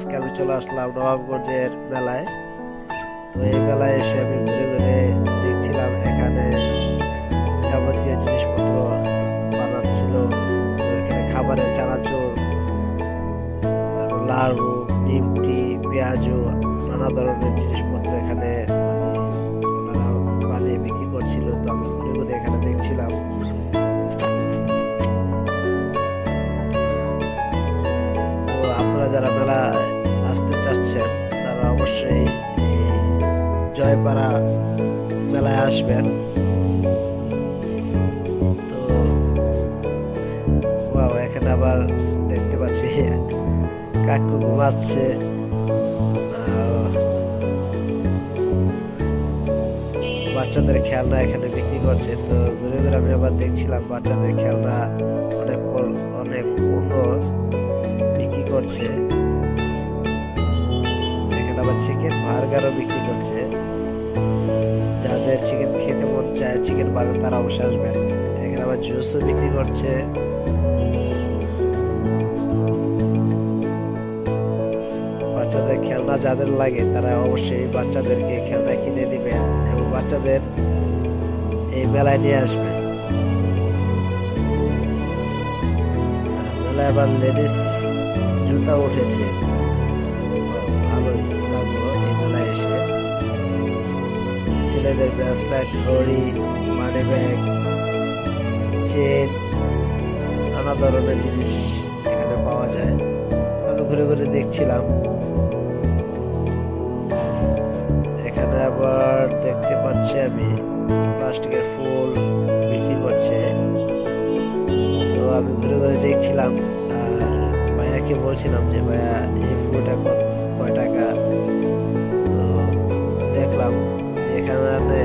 আজকে আমি চলে আসলাম নবাবগঞ্জের মেলায়। তো এই মেলায় এসে আমি ঘুরে ঘুরে দেখছিলাম এখানে যাবতীয় জিনিসপত্র বানাচ্ছিল। তো এখানে খাবারের চানাচুর, তারপর লাড়ু, নিমটি, পেঁয়াজু, নানা ধরনের জিনিসপত্র এখানে ওনারা বানিয়ে বিক্রি করছিল। তো আমি ঘুরে ঘুরে এখানে দেখছিলাম। তো আপনারা যারা মেলা আসতে চাচ্ছেন তারা অবশ্যই জয়পাড়া মেলায় আসবেন। তো ওয়াও, এখানে আবার দেখতে পাচ্ছি কাকু ঘুমাচ্ছে। বাচ্চাদের খেলনা এখানে বিক্রি করছে। তো ঘুরে ঘুরে আমি আবার দেখছিলাম বাচ্চাদের খেলনা অনেক অনেক পণ্য বিক্রি করছে। এখানে আবার চিকেন বার্গারও বিক্রি করছে। যাদের চিকেন খেতে মন চায়, চিকেন বার্গার, তারা অবশ্যই আসবেন। এখানে আবার জুসও বিক্রি করছে। বাচ্চাদের খেলনা যাদের লাগে তারা অবশ্যই বাচ্চাদেরকে খেলনা কিনে দিবেন এবং বাচ্চাদের এই মেলায় নিয়ে আসবেন। মেলায় আবার লেডিস জুতা উঠেছে, ভালোই লাগলো এই মেলায় এসে। ছেলেদের ব্রেসলেট, ঘড়ি, মানি ব্যাগ, চেন, নানা ধরনের জিনিস এখানে পাওয়া যায়। আমি ঘুরে ঘুরে দেখছিলাম। এখানে আবার দেখতে পাচ্ছি আমি প্লাস্টিকের ফুল বিক্রি করছে। তো আমি ঘুরে ঘুরে দেখছিলাম আর ভাইয়াকে বলছিলাম যে ভাইয়া এই ফুলটা কয় টাকা। তো দেখলাম এখানে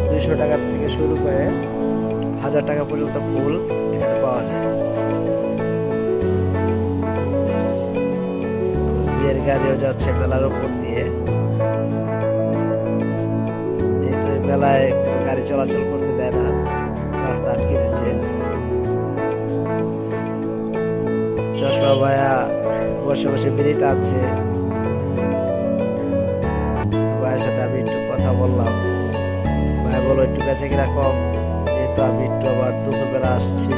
200 টাকা থেকে শুরু করে 1000 টাকা পর্যন্ত ফুল এখানে পাওয়া যায়। বিয়ের গাড়িও যাচ্ছে মেলার উপর দিয়ে। যেহেতু মেলায় গাড়ি চলাচল করতে দেয় না, রাস্তা আটকে দিচ্ছে। চশমা ভাইয়া বসে বসে বিড়ি টানছে। ভাইয়ের সাথে আমি একটু কথা বললাম। ভাই বলো একটু বেঁচে কিনা কম, যেহেতু আমি একটু আবার দুপুরবেলা আসছি।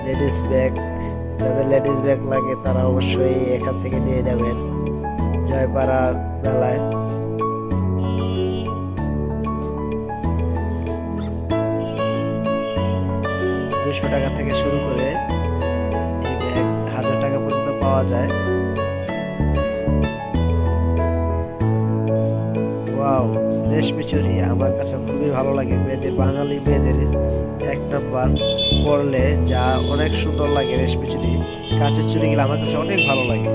লেডিস ব্যাগ, যাদের লেডিস ব্যাগ লাগে তারা অবশ্যই এখান থেকে নিয়ে যাবেন জয়পাড়া মেলায়। টাকা থেকে শুরু করে এই ব্যাগ 1000 টাকা পর্যন্ত পাওয়া যায়। ওয়াও, রেশমি চুড়ি আমার কাছে খুবই ভালো লাগে। মেয়েদের, বাঙালি মেয়েদের এক নাম্বার পরলে যা অনেক সুন্দর লাগে রেশমি চুড়ি। কাঁচের চুড়িগুলো আমার কাছে অনেক ভালো লাগে।